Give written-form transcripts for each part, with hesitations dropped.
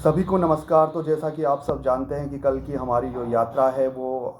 सभी को नमस्कार। तो जैसा कि आप सब जानते हैं कि कल की हमारी जो यात्रा है वो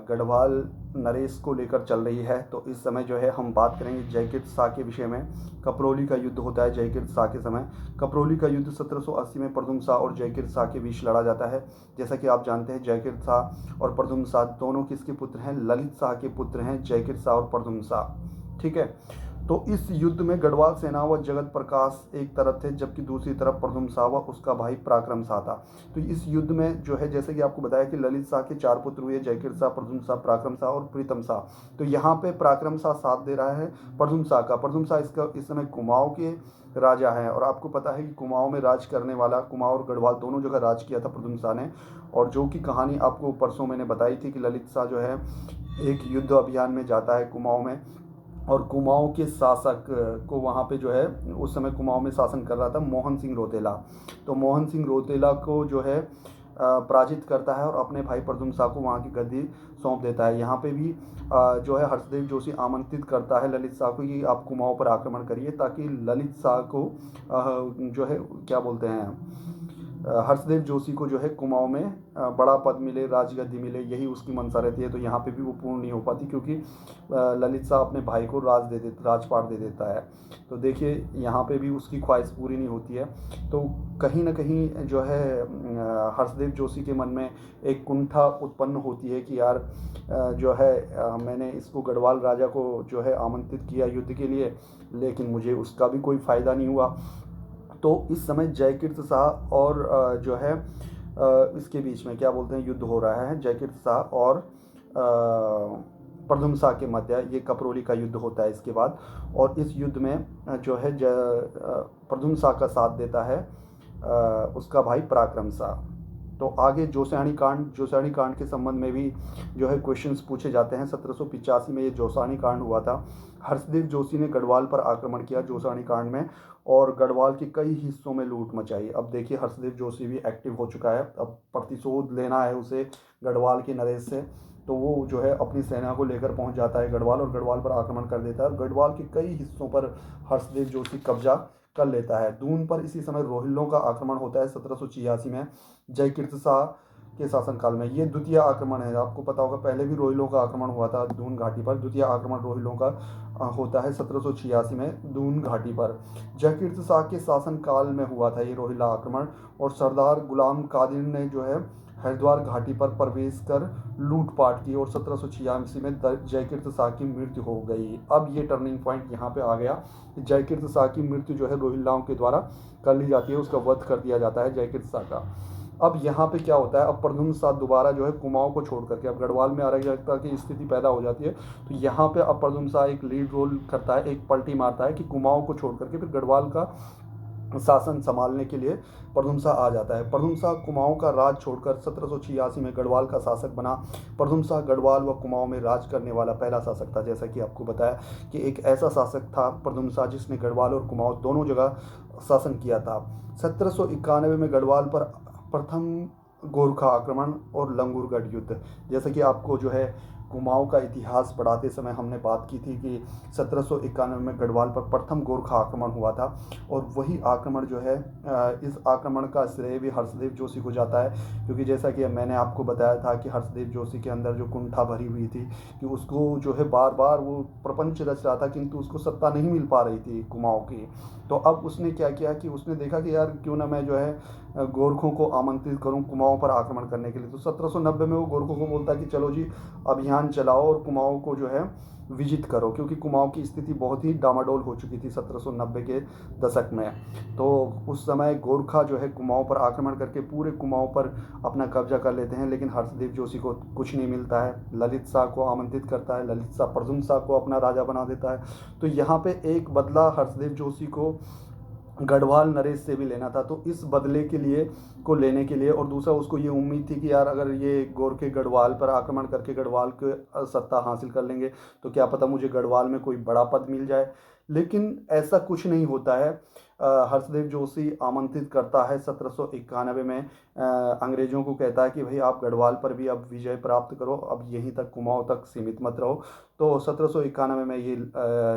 गढ़वाल नरेश को लेकर चल रही है। तो इस समय जो है हम बात करेंगे जयकृत शाह के विषय में। कपरोली का युद्ध होता है जयकृत शाह के समय। कपरोली का युद्ध 1780 में प्रथुम शाह और जयकृत शाह के बीच लड़ा जाता है। जैसा कि आप जानते हैं जयकृत शाह और प्रथुम शाह दोनों किसके पुत्र हैं? ललित शाह के पुत्र हैं, जयकृत शाह और प्रथुम शाह। ठीक है। तो इस युद्ध में गढ़वाल सेना व जगत प्रकाश एक तरफ थे, जबकि दूसरी तरफ प्रथुम शाह व उसका भाई पराक्रम शाह था। तो इस युद्ध में जो है, जैसे कि आपको बताया कि ललित शाह के 4 पुत्र हुए, जयकृत शाह, प्रथुम शाह, पराक्रम शाह और प्रीतम शाह। तो यहाँ पे पराक्रम शाह साथ दे रहा है प्रथुम शाह का। प्रथुम शाह इसका इस समय कुमाऊं के राजा हैं, और आपको पता है कि कुमाऊं में राज करने वाला, कुमाऊं और गढ़वाल दोनों जगह राज किया था प्रथुम शाह ने। और जो कि कहानी आपको परसों मैंने बताई थी कि ललित शाह जो है एक युद्ध अभियान में जाता है कुमाऊं में, और कुमाऊं के शासक को वहाँ पे जो है, उस समय कुमाऊं में शासन कर रहा था मोहन सिंह रोतेला। तो मोहन सिंह रोतेला को जो है पराजित करता है और अपने भाई प्रथुम शाह को वहाँ की गद्दी सौंप देता है। यहाँ पे भी जो है हर्षदेव जोशी आमंत्रित करता है ललित शाह को कि आप कुमाऊं पर आक्रमण करिए, ताकि ललित शाह को जो है क्या बोलते हैं, हर्षदेव जोशी को जो है कुमाऊं में बड़ा पद मिले, राजगद्दी मिले, यही उसकी मंशा रहती है। तो यहाँ पे भी वो पूर्ण नहीं हो पाती, क्योंकि ललित शाह अपने भाई को राजपाट दे देता है। तो देखिए यहाँ पे भी उसकी ख्वाहिश पूरी नहीं होती है। तो कहीं ना कहीं जो है हर्षदेव जोशी के मन में एक कुंठा उत्पन्न होती है कि यार जो है मैंने इसको गढ़वाल राजा को जो है आमंत्रित किया युद्ध के लिए, लेकिन मुझे उसका भी कोई फ़ायदा नहीं हुआ। तो इस समय जयकृत शाह और जो है इसके बीच में क्या बोलते हैं, युद्ध हो रहा है जयकृत शाह और प्रथुम शाह के मध्य। ये कपरोली का युद्ध होता है इसके बाद। और इस युद्ध में जो है प्रथुम शाह का साथ देता है उसका भाई पराक्रम शाह। तो आगे जोसाणी कांड के संबंध में भी जो है क्वेश्चंस पूछे जाते हैं। 1785 में ये जोसाणी कांड हुआ था। हर्षदेव जोशी ने गढ़वाल पर आक्रमण किया जोसाणी कांड में, और गढ़वाल के कई हिस्सों में लूट मचाई। अब देखिए हर्षदेव जोशी भी एक्टिव हो चुका है, अब प्रतिशोध लेना है उसे गढ़वाल के नरेश से। तो वो जो है अपनी सेना को लेकर पहुंच जाता है गढ़वाल, और गढ़वाल पर आक्रमण कर देता है, और गढ़वाल के कई हिस्सों पर हर्षदेव जोशी कब्जा कर लेता है। दून पर इसी समय रोहिल्लों का आक्रमण होता है 1786 में जयकृत शाह के शासनकाल में। ये द्वितीय आक्रमण है। आपको पता होगा पहले भी रोहिलों का आक्रमण हुआ था दून घाटी पर। द्वितीय आक्रमण रोहिलों का होता है 1786 में दून घाटी पर। जयकृत शाह के शासनकाल में हुआ था ये रोहिला आक्रमण, और सरदार गुलाम कादिर ने जो है हरिद्वार घाटी पर प्रवेश कर लूटपाट की, और 1786 में जयकृत शाह की मृत्यु हो गई। अब ये टर्निंग पॉइंट यहाँ पे आ गया कि जयकृत शाह की मृत्यु जो है रोहिल्लाओं के द्वारा कर ली जाती है, उसका वध कर दिया जाता है जयकृत शाह का। अब यहाँ पे क्या होता है, अब प्रथुम शाह दोबारा जो है कुमाऊं को छोड़ करके अब गढ़वाल में अराजकता की स्थिति पैदा हो जाती है। तो यहाँ पे अब प्रथुम शाह एक लीड रोल करता है, एक पलटी मारता है कि कुमाऊं को छोड़ करके फिर गढ़वाल का शासन संभालने के लिए प्रथुम शाह आ जाता है। प्रथुम शाह कुमाऊं का राज छोड़कर 1786 में गढ़वाल का शासक बना। प्रथुम शाह गढ़वाल व कुमाऊं में राज करने वाला पहला शासक था। जैसा कि आपको बताया कि एक ऐसा शासक था प्रथुम शाह जिसने गढ़वाल और कुमाऊं दोनों जगह शासन किया था। 1791 में गढ़वाल पर प्रथम गोरखा आक्रमण और लंगूरगढ़ युद्ध। जैसे कि आपको जो है कुमाऊं का इतिहास पढ़ाते समय हमने बात की थी कि 1791 में गढ़वाल पर प्रथम गोरखा आक्रमण हुआ था, और वही आक्रमण जो है इस आक्रमण का श्रेय भी हर्षदेव जोशी को जाता है। क्योंकि जैसा कि मैंने आपको बताया था कि हर्षदेव जोशी के अंदर जो कुंठा भरी हुई थी कि उसको जो है बार बार वो प्रपंच रच रहा था, किंतु उसको सत्ता नहीं मिल पा रही थी कुमाऊं की। तो अब उसने क्या किया कि उसने देखा कि यार क्यों ना मैं जो है गोरखों को आमंत्रित करूं कुमाऊं पर आक्रमण करने के लिए। तो 1790 में वो गोरखों को बोलता है कि चलो जी अभियान चलाओ और कुमाऊं को जो है विजित करो, क्योंकि कुमाऊं की स्थिति बहुत ही डामाडोल हो चुकी थी 1790 के दशक में। तो उस समय गोरखा जो है कुमाऊं पर आक्रमण करके पूरे कुमाऊं पर अपना कब्जा कर लेते हैं, लेकिन हर्षदेव जोशी को कुछ नहीं मिलता है। ललित शाह को आमंत्रित करता है, ललित शाह प्रथुम शाह को अपना राजा बना देता है। तो यहाँ पे एक बदला हर्षदेव जोशी को गढ़वाल नरेश से भी लेना था। तो इस बदले के लिए को लेने के लिए, और दूसरा उसको ये उम्मीद थी कि यार अगर ये गोरखे गढ़वाल पर आक्रमण करके गढ़वाल के सत्ता हासिल कर लेंगे तो क्या पता मुझे गढ़वाल में कोई बड़ा पद मिल जाए। लेकिन ऐसा कुछ नहीं होता है। हर्षदेव जोशी आमंत्रित करता है 1791 में, अंग्रेज़ों को कहता है कि भाई आप गढ़वाल पर भी अब विजय प्राप्त करो, अब यहीं तक कुमाऊं तक सीमित मत रहो। तो 1791 में ये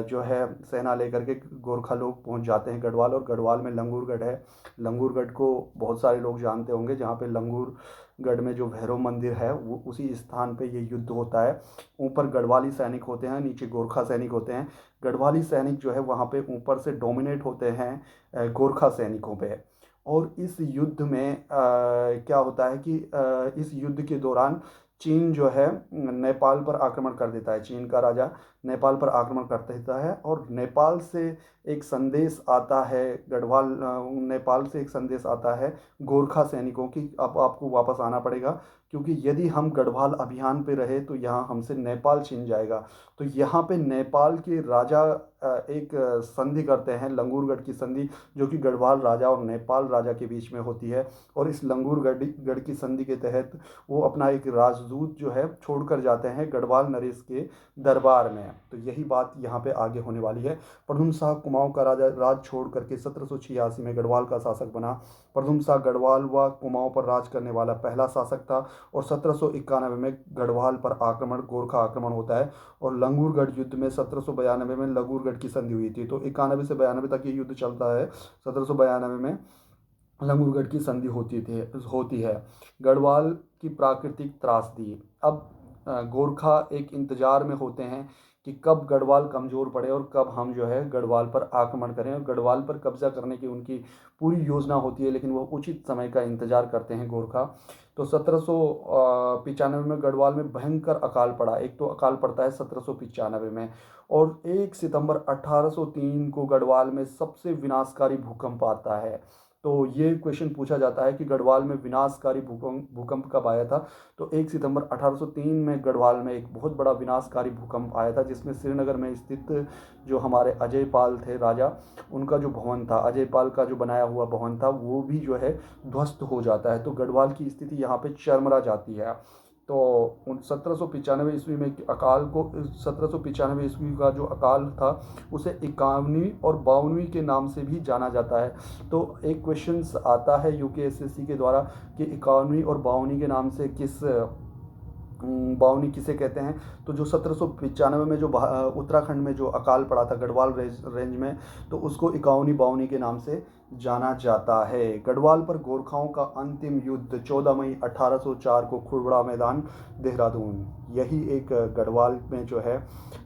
जो है सेना लेकर के गोरखा लोग पहुंच जाते हैं गढ़वाल, और गढ़वाल में लंगूरगढ़ है। लंगूरगढ़ को बहुत सारे लोग जानते होंगे, जहाँ पे लंगूरगढ़ में जो भैरव मंदिर है वो उसी स्थान पे ये युद्ध होता है। ऊपर गढ़वाली सैनिक होते हैं, नीचे गोरखा सैनिक होते हैं। गढ़वाली सैनिक जो है वहाँ पे ऊपर से डोमिनेट होते हैं गोरखा सैनिकों पे। और इस युद्ध में क्या होता है कि इस युद्ध के दौरान चीन जो है नेपाल पर आक्रमण कर देता है। चीन का राजा नेपाल पर आक्रमण कर देता है, और नेपाल से एक संदेश आता है नेपाल से एक संदेश आता है गोरखा सैनिकों की, अब आपको वापस आना पड़ेगा, क्योंकि यदि हम गढ़वाल अभियान पे रहे तो यहाँ हमसे नेपाल छिन जाएगा। तो यहाँ पे नेपाल के राजा एक संधि करते हैं, लंगूरगढ़ की संधि, जो कि गढ़वाल राजा और नेपाल राजा के बीच में होती है। और इस लंगूरगढ़ गढ़ की संधि के तहत वो अपना एक राजदूत जो है छोड़कर जाते हैं गढ़वाल नरेश के दरबार में। तो यही बात यहाँ पे आगे होने वाली है। प्रद्युम्न शाह कुमाऊं का राज छोड़ करके 1786 में गढ़वाल का शासक बना। प्रद्युम्न शाह गढ़वाल व कुमाऊं पर राज करने वाला पहला शासक था। और 1791 में गढ़वाल पर आक्रमण, गोरखा आक्रमण होता है, और लंगूरगढ़ युद्ध में 1792 में लंगूरगढ़ की संधि हुई थी। तो 91 से 92 तक ये युद्ध चलता है। 1792 में लंगूरगढ़ की संधि होती है। गढ़वाल की प्राकृतिक त्रासदी। अब गोरखा एक इंतजार में होते हैं कि कब गढ़वाल कमज़ोर पड़े और कब हम जो है गढ़वाल पर आक्रमण करें, और गढ़वाल पर कब्जा करने की उनकी पूरी योजना होती है, लेकिन वो उचित समय का इंतजार करते हैं गोरखा। तो 1795 में गढ़वाल में भयंकर अकाल पड़ा। एक तो अकाल पड़ता है 1795 में, और 1 सितंबर 1803 को गढ़वाल में सबसे विनाशकारी भूकंप आता है। तो ये क्वेश्चन पूछा जाता है कि गढ़वाल में विनाशकारी भूकंप कब आया था। तो 1 सितंबर 1803 में गढ़वाल में एक बहुत बड़ा विनाशकारी भूकंप आया था, जिसमें श्रीनगर में स्थित जो हमारे अजय पाल थे राजा, उनका जो भवन था, अजय पाल का जो बनाया हुआ भवन था, वो भी जो है ध्वस्त हो जाता है। तो गढ़वाल की स्थिति यहाँ पे चरमरा जाती है। तो 1795 ईस्वी में अकाल को 1795 ईस्वी का जो अकाल था उसे 51वीं और 52वीं के नाम से भी जाना जाता है। तो एक क्वेश्चंस आता है यूकेएसएससी के द्वारा कि 51वीं और 52वीं के नाम से बावनी किसे कहते हैं। तो जो 1795 में जो उत्तराखंड में जो अकाल पड़ा था गढ़वाल रेंज में, तो उसको 51वीं बावनी के नाम से जाना जाता है। गढ़वाल पर गोरखाओं का अंतिम युद्ध 14 मई 1804 को खुड़बड़ा मैदान, देहरादून। यही एक गढ़वाल में जो है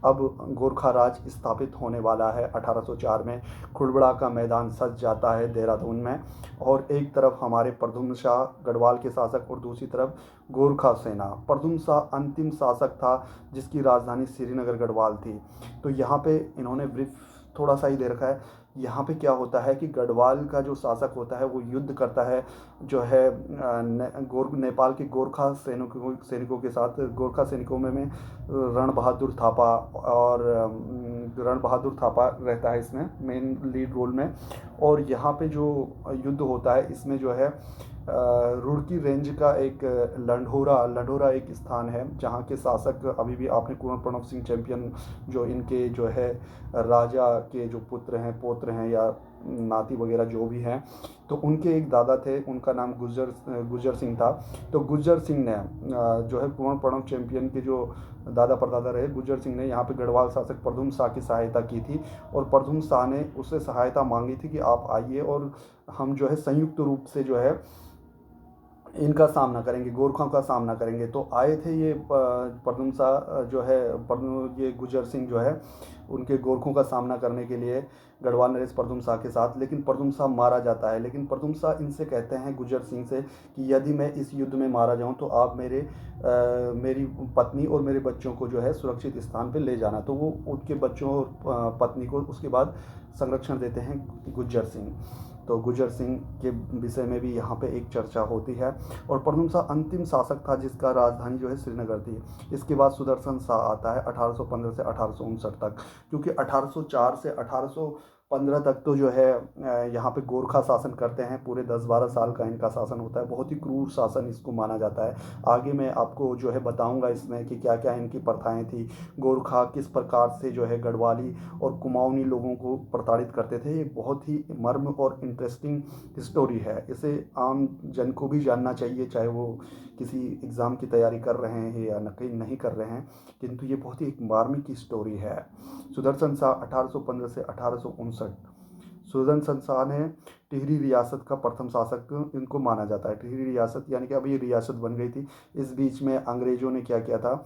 अब गोरखा राज स्थापित होने वाला है। 1804 में खुड़बड़ा का मैदान सज जाता है देहरादून में, और एक तरफ हमारे प्रद्युम्न शाह गढ़वाल के शासक और दूसरी तरफ गोरखा सेना। प्रद्युम्न शाह अंतिम शासक था जिसकी राजधानी श्रीनगर गढ़वाल थी। तो यहाँ पे इन्होंने ब्रीफ थोड़ा सा ही दे रखा है। यहाँ पे क्या होता है कि गढ़वाल का जो शासक होता है वो युद्ध करता है जो है नेपाल के गोरखा सैनिकों के साथ। गोरखा सैनिकों में रण बहादुर थापा, और रण बहादुर थापा रहता है इसमें मेन लीड रोल में। और यहाँ पे जो युद्ध होता है इसमें जो है रुड़की रेंज का एक लंढोरा एक स्थान है, जहाँ के शासक अभी भी आपने कुंवर प्रणव सिंह चैंपियन, जो इनके जो है राजा के जो पुत्र हैं, पौत्र हैं या नाती वगैरह जो भी हैं, तो उनके एक दादा थे, उनका नाम गुज्जर सिंह था। तो गुज्जर सिंह ने जो है कुंवर प्रणव चैंपियन के जो दादा परदादा रहे, गुज्जर सिंह ने यहाँ पे गढ़वाल शासक प्रद्युम्न शाह की सहायता की थी। और प्रद्युम्न शाह ने उससे सहायता मांगी थी कि आप आइए और हम जो है संयुक्त रूप से जो है इनका सामना करेंगे, गोरखों का सामना करेंगे। तो आए थे ये प्रद्युम्न शाह जो है, ये गुज्जर सिंह जो है उनके गोरखों का सामना करने के लिए गढ़वाल नरेश प्रद्युम्न शाह के साथ। लेकिन प्रद्युम्न शाह मारा जाता है। लेकिन प्रद्युम्न शाह इनसे कहते हैं गुज्जर सिंह से कि यदि मैं इस युद्ध में मारा जाऊं तो आप मेरी पत्नी और मेरे बच्चों को जो है सुरक्षित स्थान पर ले जाना। तो वो उनके बच्चों और पत्नी को उसके बाद संरक्षण देते हैं गुज्जर सिंह। तो गुज्जर सिंह के विषय में भी यहाँ पे एक चर्चा होती है। और प्रद्युम्न शाह अंतिम शासक था जिसका राजधानी जो है श्रीनगर थी। इसके बाद सुदर्शन शाह आता है 1815 से 1859 तक, क्योंकि 1804 से 18 15 तक तो जो है यहाँ पे गोरखा शासन करते हैं। पूरे 10-12 साल का इनका शासन होता है। बहुत ही क्रूर शासन इसको माना जाता है। आगे मैं आपको जो है बताऊंगा इसमें कि क्या क्या इनकी प्रथाएं थी। गोरखा किस प्रकार से जो है गढ़वाली और कुमाऊनी लोगों को प्रताड़ित करते थे। ये बहुत ही मर्म और इंटरेस्टिंग स्टोरी है। इसे आम जन को भी जानना चाहिए, चाहे वो किसी एग्ज़ाम की तैयारी कर रहे हैं या नहीं कर रहे हैं, किंतु ये बहुत ही एक मार्मिक की स्टोरी है। सुदर्शन शाह 1815 से 1859। सुदर्शन शाह ने टिहरी रियासत का प्रथम शासक इनको माना जाता है। टिहरी रियासत यानी कि अभी रियासत बन गई थी। इस बीच में अंग्रेज़ों ने क्या किया था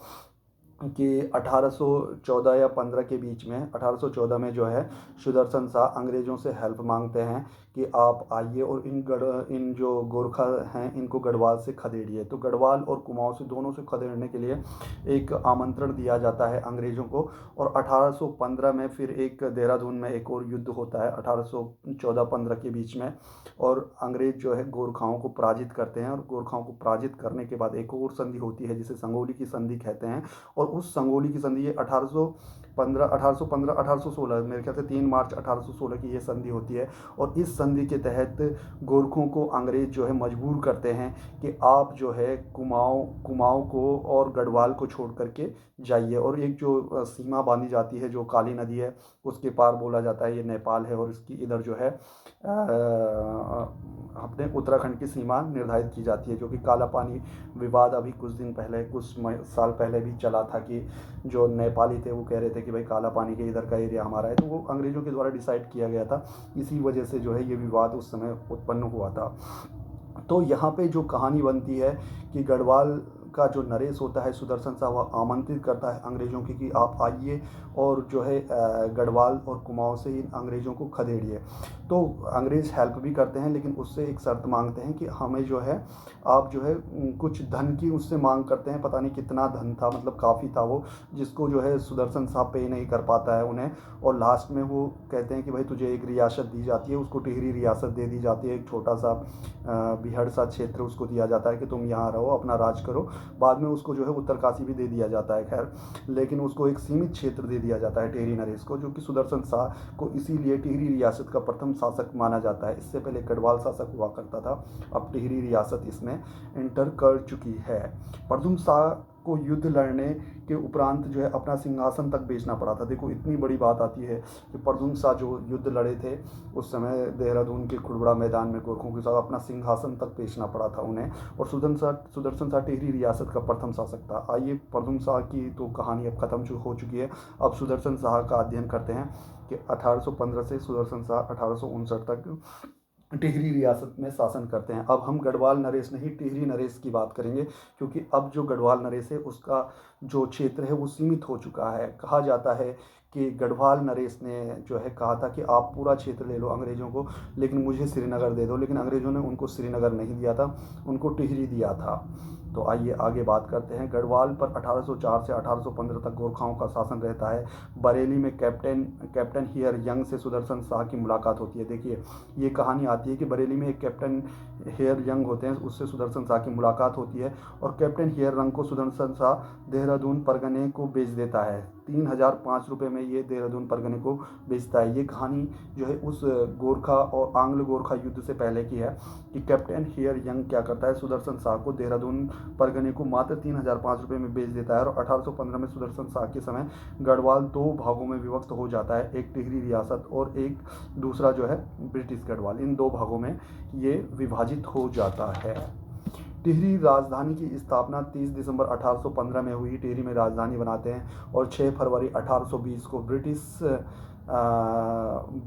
कि 1814 या 15 के बीच में, 1814 में जो है सुदर्शन शाह अंग्रेज़ों से हेल्प मांगते हैं कि आप आइए और इन जो गोरखा हैं इनको गढ़वाल से खदेड़िए। तो गढ़वाल और कुमाऊं से दोनों से खदेड़ने के लिए एक आमंत्रण दिया जाता है अंग्रेज़ों को। और 1815 में फिर एक देहरादून में एक और युद्ध होता है 1814-15 के बीच में। और अंग्रेज़ जो है गोरखाओं को पराजित करते हैं। और गोरखाओं को पराजित करने के बाद एक और संधि होती है जिसे संगोली की संधि कहते हैं। और उस संगोली की संधि ये 1816 मेरे ख्याल से 3 मार्च 1816 की ये संधि होती है। और इस संधि के तहत गोरखों को अंग्रेज जो है मजबूर करते हैं कि आप जो है कुमाऊं को और गढ़वाल को छोड़ करके जाइए। और एक जो सीमा बांधी जाती है, जो काली नदी है उसके पार बोला जाता है ये नेपाल है, और इसकी इधर जो है अपने उत्तराखंड की सीमा निर्धारित की जाती है। जो कि काला पानी विवाद अभी कुछ दिन पहले, कुछ साल पहले भी चला था कि जो नेपाली थे वो कह रहे थे कि भाई काला पानी के इधर का एरिया हमारा है। तो वो अंग्रेज़ों के द्वारा डिसाइड किया गया था। इसी वजह से जो है ये विवाद उस समय उत्पन्न हुआ था। तो यहाँ पे जो कहानी बनती है कि गढ़वाल का जो नरेश होता है सुदर्शन शाह, वह आमंत्रित करता है अंग्रेज़ों की कि आप आइए और जो है गढ़वाल और कुमाऊं से इन अंग्रेज़ों को खदेड़िए। तो अंग्रेज़ हेल्प भी करते हैं, लेकिन उससे एक शर्त मांगते हैं कि हमें जो है आप जो है कुछ धन की उससे मांग करते हैं। पता नहीं कितना धन था, मतलब काफ़ी था वो, जिसको जो है सुदर्शन शाह पे नहीं कर पाता है उन्हें। और लास्ट में वो कहते हैं कि भाई तुझे एक रियासत दी जाती है। उसको टिहरी रियासत दे दी जाती है। एक छोटा सा बिहड़ सा क्षेत्र उसको दिया जाता है कि तुम यहाँ रहो, अपना राज करो। बाद में उसको जो है उत्तरकाशी भी दे दिया जाता है, खैर, लेकिन उसको एक सीमित क्षेत्र दे दिया जाता है टिहरी नरेश को, जो कि सुदर्शन शाह को इसीलिए टिहरी रियासत का प्रथम शासक माना जाता है। इससे पहले गढ़वाल शासक हुआ करता था, अब टिहरी रियासत इसमें एंटर कर चुकी है। प्रथम शाह को युद्ध लड़ने के उपरांत जो है अपना सिंहासन तक बेचना पड़ा था। देखो इतनी बड़ी बात आती है कि प्रथम शाह जो युद्ध लड़े थे उस समय देहरादून के खुड़बड़ा मैदान में गोरखों के साथ, अपना सिंहासन तक बेचना पड़ा था उन्हें। और सुदर्शन शाह टिहरी रियासत का प्रथम शासक था। आइए, प्रथम शाह की तो कहानी अब खत्म हो चुकी है। अब सुदर्शन शाह का अध्ययन करते हैं कि 1815 से सुदर्शन शाह 1859 तक टिहरी रियासत में शासन करते हैं। अब हम गढ़वाल नरेश नहीं, टिहरी नरेश की बात करेंगे, क्योंकि अब जो गढ़वाल नरेश है उसका जो क्षेत्र है वो सीमित हो चुका है। कहा जाता है कि गढ़वाल नरेश ने जो है कहा था कि आप पूरा क्षेत्र ले लो अंग्रेज़ों को, लेकिन मुझे श्रीनगर दे दो। लेकिन अंग्रेज़ों ने उनको श्रीनगर नहीं दिया था, उनको टिहरी दिया था। तो आइए आगे बात करते हैं। गढ़वाल पर 1804 से 1815 तक गोरखाओं का शासन रहता है। बरेली में कैप्टन हियर यंग से सुदर्शन शाह की मुलाकात होती है। देखिए ये कहानी आती है कि बरेली में एक कैप्टन हेयर यंग होते हैं, उससे सुदर्शन शाह की मुलाकात होती है। और कैप्टन हेयर यंग को सुदर्शन शाह देहरादून परगने को बेच देता है। 3005 रुपये में ये देहरादून परगने को बेचता है। ये कहानी जो है उस गोरखा और आंग्ल गोरखा युद्ध से पहले की है कि कैप्टन हेयर यंग क्या करता है, सुदर्शन शाह को देहरादून परगने को मात्र 3005 रुपये में बेच देता है। और 1815 में सुदर्शन शाह के समय गढ़वाल 2 भागों में विभक्त हो जाता है, एक टिहरी रियासत और एक दूसरा जो है ब्रिटिश गढ़वाल। इन 2 भागों में ये विभाजित हो जाता है। टिहरी राजधानी की स्थापना 30 दिसंबर 1815 में हुई। टिहरी में राजधानी बनाते हैं और 6 फरवरी 1820 को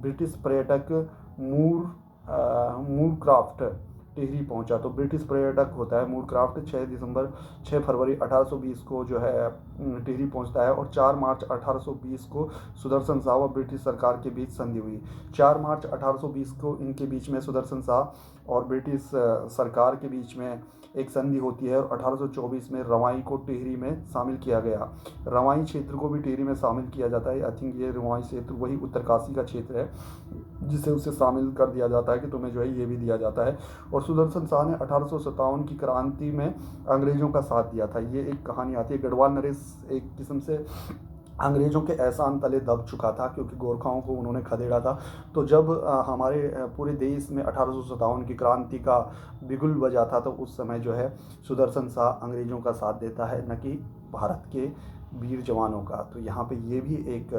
ब्रिटिश पर्यटक मूरक्राफ्ट टिहरी पहुंचा। तो ब्रिटिश पर्यटक होता है मूरक्राफ्ट 6 फरवरी 1820 को जो है टिहरी पहुंचता है। और 4 मार्च 1820 को सुदर्शन शाह व ब्रिटिश सरकार के बीच संधि हुई। 4 मार्च 1820 को इनके बीच में सुदर्शन शाह और ब्रिटिश सरकार के बीच में एक संधि होती है। और 1824 में रवाई को टिहरी में शामिल किया गया। रवाई क्षेत्र को भी टिहरी में शामिल किया जाता है। आई थिंक ये रवाई क्षेत्र वही उत्तरकाशी का क्षेत्र है जिसे उसे शामिल कर दिया जाता है कि तुम्हें जो है ये भी दिया जाता है। और सुदर्शन शाह ने 1857 की क्रांति में अंग्रेज़ों का साथ दिया था। ये एक कहानी आती है। गढ़वाल नरेश एक किस्म से अंग्रेज़ों के एहसान तले दब चुका था, क्योंकि गोरखाओं को उन्होंने खदेड़ा था। तो जब हमारे पूरे देश में 1857 की क्रांति का बिगुल बजा था, तो उस समय जो है सुदर्शन शाह अंग्रेज़ों का साथ देता है, न कि भारत के वीर जवानों का। तो यहाँ पे ये भी एक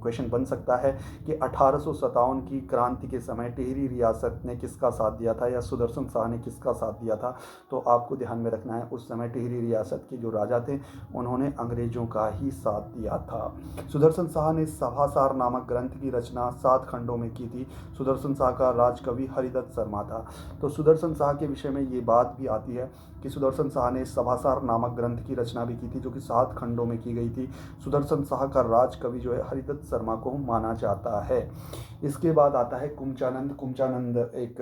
क्वेश्चन बन सकता है कि 1857 की क्रांति के समय टिहरी रियासत ने किसका साथ दिया था, या सुदर्शन शाह ने किसका साथ दिया था। तो आपको ध्यान में रखना है, उस समय टिहरी रियासत के जो राजा थे उन्होंने अंग्रेज़ों का ही साथ दिया था। सुदर्शन शाह ने सभासार नामक ग्रंथ की रचना 7 खंडों में की थी। सुदर्शन शाह का राजकवि हरिदत्त शर्मा था। तो सुदर्शन शाह के विषय में ये बात भी आती है कि सुदर्शन शाह ने सभासार नामक ग्रंथ की रचना भी की थी, जो कि 7 खंडों में की गई थी। सुदर्शन शाह का राजकवि जो है हरिदत्त शर्मा को माना जाता है। इसके बाद आता है कुमचानंद। कुमचानंद एक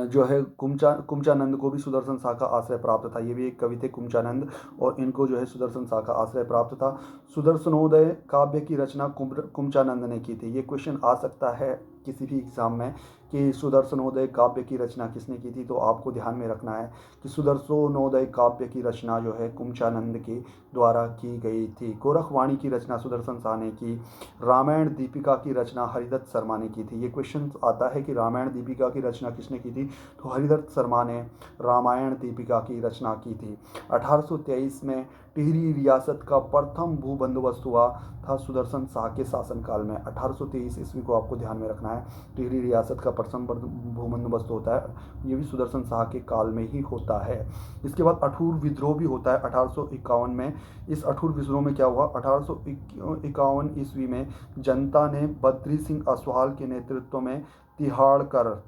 जो है कुमचानंद को भी सुदर्शन शाह का आश्रय प्राप्त था। ये भी एक कवि थे कुमचानंद, और इनको जो है सुदर्शन शाह का आश्रय प्राप्त था। सुदर्शनोदय काव्य की रचना कुमचानंद ने की थी। ये क्वेश्चन आ सकता है किसी भी एग्जाम में कि सुदर्शनोदय काव्य की रचना किसने की थी। तो आपको ध्यान में रखना है कि सुदर्शनोदय काव्य की रचना जो है कुमचानंद के द्वारा की गई थी। गोरखवाणी की रचना सुदर्शन शाह ने की। रामायण दीपिका की रचना हरिदत्त शर्मा ने की थी। ये क्वेश्चन आता है कि रामायण दीपिका की रचना किसने की थी। तो हरिदत्त शर्मा ने रामायण दीपिका की रचना की थी। 1823 में टिहरी रियासत का प्रथम भू बंदोबस्त हुआ था सुदर्शन शाह के शासनकाल में। 1823 ईस्वी को आपको ध्यान में रखना है। टिहरी रियासत का प्रथम भू बंदोबस्त होता है, ये भी सुदर्शन शाह के काल में ही होता है। इसके बाद अठूर विद्रोह भी होता है 1851 में। इस अठूर विद्रोह में क्या हुआ, 1851 ईस्वी में जनता ने बद्री सिंह असवाल के नेतृत्व में तिहाड़कर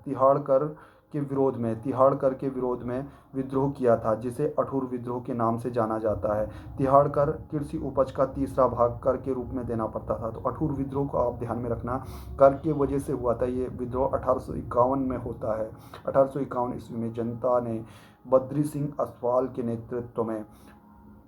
के विरोध में विद्रोह किया था, जिसे अठूर विद्रोह के नाम से जाना जाता है। तिहाड़कर कृषि उपज का तीसरा भाग कर के रूप में देना पड़ता था। तो अठूर विद्रोह को आप ध्यान में रखना, कर के वजह से हुआ था। ये विद्रोह 1851 में होता है। 1851 ईस्वी में जनता ने बद्री सिंह असवाल के नेतृत्व में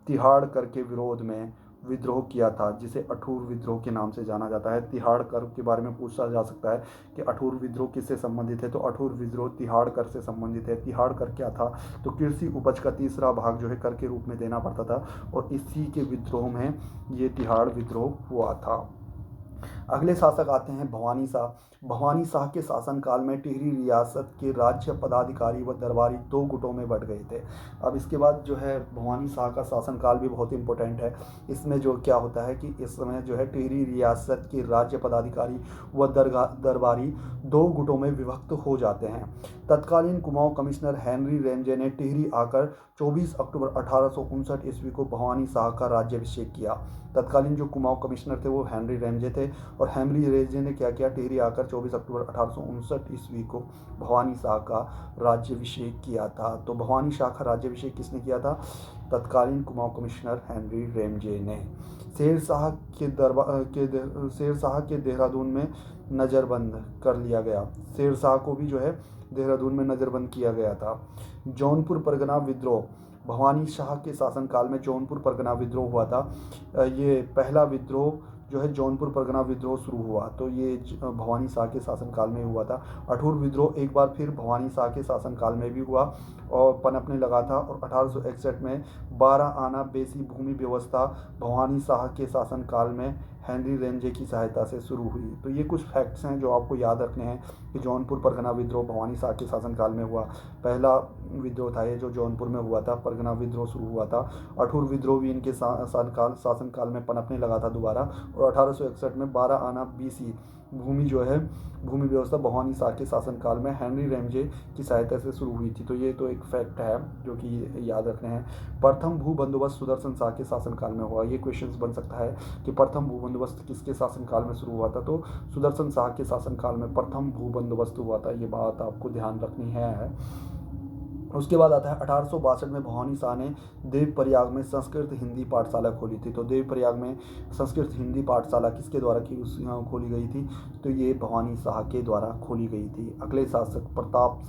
तिहाड़कर के विरोध में विद्रोह किया था, जिसे अठूर विद्रोह के नाम से जाना जाता है। तिहाड़कर के बारे में पूछा जा सकता है कि अठूर विद्रोह किससे संबंधित है। तो अठूर विद्रोह तिहाड़कर से संबंधित है। तिहाड़कर क्या था, तो कृषि उपज का तीसरा भाग जो है कर के रूप में देना पड़ता था, और इसी के विद्रोह में ये तिहाड़ विद्रोह हुआ था। अगले शासक आते हैं भवानी शाह। भवानी शाह के शासनकाल में टिहरी रियासत के राज्य पदाधिकारी व दरबारी 2 गुटों में बंट गए थे। अब इसके बाद जो है भवानी शाह का शासनकाल भी बहुत इंपॉर्टेंट है। इसमें जो क्या होता है कि इस समय जो है टिहरी रियासत के राज्य पदाधिकारी व दरबारी 2 गुटों में विभक्त हो जाते हैं। तत्कालीन कुमाऊं कमिश्नर हेनरी रेंजे ने टिहरी आकर 24 अक्टूबर 1859 ईस्वी को भवानी शाह का राज्याभिषेक किया। तत्कालीन जो कुमाऊं कमिश्नर थे वो हेनरी रेंजे थे, और हेनरी रेंजे ने क्या किया, टिहरी आकर 24 अक्टूबर 1859 ईस्वी को भवानी शाह का राज्याभिषेक किया था। तो भवानी शाह का राज्याभिषेक किसने किया था, तत्कालीन कुमाऊं कमिश्नर हेनरी रेंजे ने। शेर शाह के देहरादून में नज़रबंद कर लिया गया। शेर शाह को भी जो है देहरादून में नज़रबंद किया गया था। जौनपुर परगना विद्रोह। भवानी शाह के शासनकाल में जौनपुर परगना विद्रोह हुआ था। ये पहला विद्रोह जो है जौनपुर परगना विद्रोह शुरू हुआ, तो ये भवानी शाह के शासनकाल में हुआ था। अठूर विद्रोह एक बार फिर भवानी शाह के शासनकाल में भी हुआ और पनपने लगा था, और 1861 में 12 आना बेसी भूमि व्यवस्था भवानी शाह के शासनकाल में हेनरी रेंजे की सहायता से शुरू हुई। तो ये कुछ फैक्ट्स हैं जो आपको याद रखने हैं कि जौनपुर परगना विद्रोह भवानी शाह के शासनकाल में हुआ। पहला विद्रोह था ये जो जौनपुर में हुआ था, परगना विद्रोह शुरू हुआ था। अठूर विद्रोह भी इनके शासनकाल में पनपने लगा था दोबारा, और 1861 में 12 आना बीसी भूमि जो है भूमि व्यवस्था भवानी शाह के शासनकाल में हेनरी रेंजे की सहायता से शुरू हुई थी। तो ये तो एक फैक्ट है जो कि याद रखने हैं। प्रथम भू बंदोबस्त सुदर्शन शाह के शासनकाल में हुआ। ये क्वेश्चंस बन सकता है कि प्रथम भू बंदोबस्त किसके शासनकाल में शुरू हुआ था। तो सुदर्शन शाह के शासनकाल में प्रथम भू बंदोबस्त हुआ था। ये बात आपको ध्यान रखनी है। उसके बाद आता है 1862 में भवानी शाह ने देवप्रयाग में संस्कृत हिंदी पाठशाला खोली थी। तो देवप्रयाग में संस्कृत हिंदी पाठशाला किसके द्वारा खोली गई थी, तो ये भवानी शाह के द्वारा खोली गई थी। अगले शासक प्रताप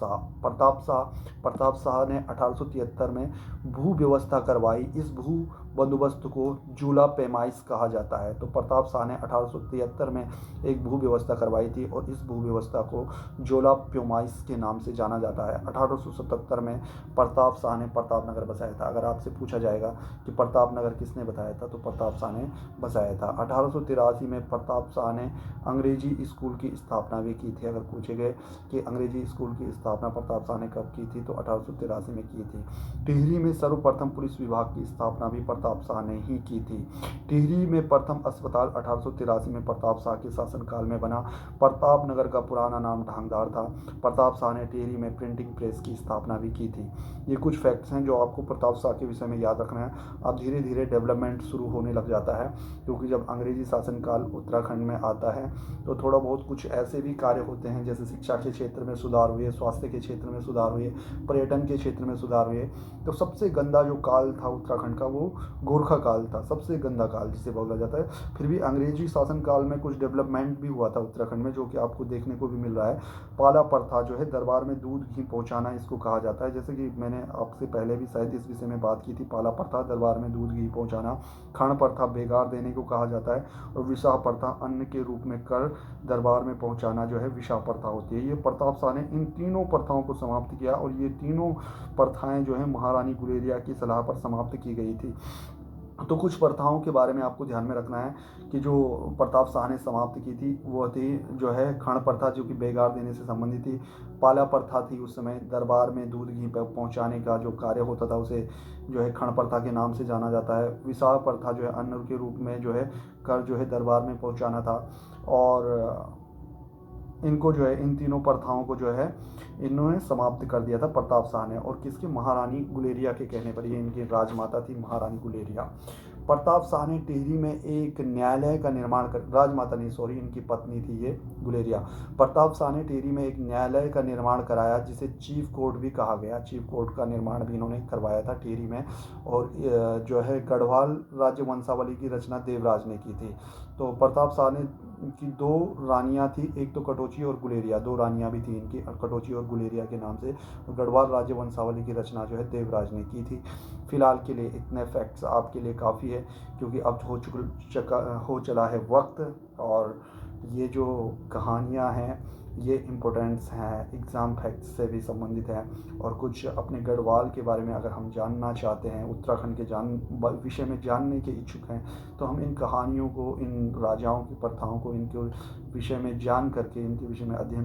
शाह ने 1873 में भू व्यवस्था करवाई। इस भू बंदोबस्त को जूला पैमाइश कहा जाता है। तो प्रताप शाह ने 1873 में एक भू व्यवस्था करवाई थी और इस भू व्यवस्था को जोला पैमाइश के नाम से जाना जाता है। 1877 में प्रताप शाह ने प्रताप नगर बसाया था। अगर आपसे पूछा जाएगा कि प्रताप नगर किसने बताया था, तो प्रताप शाह ने बसाया था। 1883 में प्रताप शाह ने अंग्रेजी स्कूल की स्थापना भी की थी। अगर पूछे गए कि अंग्रेजी स्कूल की स्थापना प्रताप शाह ने कब की थी, तो 1883 में की थी। टिहरी में सर्वप्रथम पुलिस विभाग की स्थापना भी प्रताप शाह ने ही की थी। टिहरी में प्रथम अस्पताल 1883 में प्रताप शाह के शासनकाल में बना। प्रताप नगर का पुराना नाम ढांगधार था। प्रताप शाह ने टिहरी में प्रिंटिंग प्रेस की स्थापना भी की थी। ये कुछ फैक्ट्स हैं जो आपको प्रताप शाह के विषय में याद रखना है। अब धीरे धीरे डेवलपमेंट शुरू होने लग जाता है, क्योंकि जब अंग्रेजी शासनकाल उत्तराखंड में आता है तो थोड़ा बहुत कुछ ऐसे भी कार्य होते हैं, जैसे शिक्षा के क्षेत्र में सुधार हुए, स्वास्थ्य के क्षेत्र में सुधार हुए, पर्यटन के क्षेत्र में सुधार हुए। तो सबसे गंदा जो काल था उत्तराखंड का, वो गोरखा काल था, सबसे गंदा काल जिसे बोला जाता है। फिर भी अंग्रेजी शासनकाल में कुछ डेवलपमेंट भी हुआ था उत्तराखंड में, जो कि आपको देखने को भी मिल रहा है। पाला प्रथा जो है, दरबार में दूध घी पहुंचाना इसको कहा जाता है। जैसे कि मैंने आपसे पहले भी शायद इस विषय में बात की थी, पाला प्रथा दरबार में दूध घी पहुंचाना। खाण प्रथा बेगार देने को कहा जाता है। और विशाह प्रथा अन्न के रूप में कर दरबार में पहुंचाना जो है विशाह प्रथा होती है। ये प्रताप शाह ने इन तीनों प्रथाओं को समाप्त किया और ये तीनों प्रथाएं जो है महारानी गुलेरिया की सलाह पर समाप्त की गई थी। तो कुछ प्रथाओं के बारे में आपको ध्यान में रखना है कि जो प्रताप शाह ने समाप्त की थी वो थी जो है खाण प्रथा, जो कि बेगार देने से संबंधित थी। पाला प्रथा थी, उस समय दरबार में दूध घी पहुंचाने का जो कार्य होता था उसे जो है खण प्रथा के नाम से जाना जाता है। विशाल प्रथा जो है अन्न के रूप में जो है कर जो है दरबार में पहुंचाना था। और इनको जो है इन तीनों प्रथाओं को जो है इन्होंने समाप्त कर दिया था प्रताप शाह ने। और किसके? महारानी गुलेरिया के कहने पर। ये इनकी राजमाता थी महारानी गुलेरिया। प्रताप शाह ने टिहरी में एक न्यायालय का निर्माण कर, राजमाता नहीं सॉरी, इनकी पत्नी थी ये गुलेरिया। प्रताप शाह ने टिहरी में एक न्यायालय का निर्माण कराया जिसे चीफ कोर्ट भी कहा गया। चीफ कोर्ट का निर्माण भी इन्होंने करवाया था टिहरी में। और जो है गढ़वाल राज्य वंशावली की रचना देवराज ने की थी। तो प्रताप शाह ने की दो रानियां थी, एक तो कटोची और गुलेरिया, दो रानियां भी थी इनकी कटोची और गुलेरिया के नाम से। गढ़वाल राज्य वंशावली की रचना जो है देवराज ने की थी। फिलहाल के लिए इतने फैक्ट्स आपके लिए काफ़ी है, क्योंकि अब हो चला है वक्त। और ये जो कहानियाँ हैं ये इम्पोर्टेंट्स हैं, एग्ज़ाम फैक्ट्स से भी संबंधित हैं। और कुछ अपने गढ़वाल के बारे में अगर हम जानना चाहते हैं, उत्तराखंड के विषय में जानने के इच्छुक हैं, तो हम इन कहानियों को, इन राजाओं की प्रथाओं को, इनके विषय में जान करके, इनके विषय में अध्ययन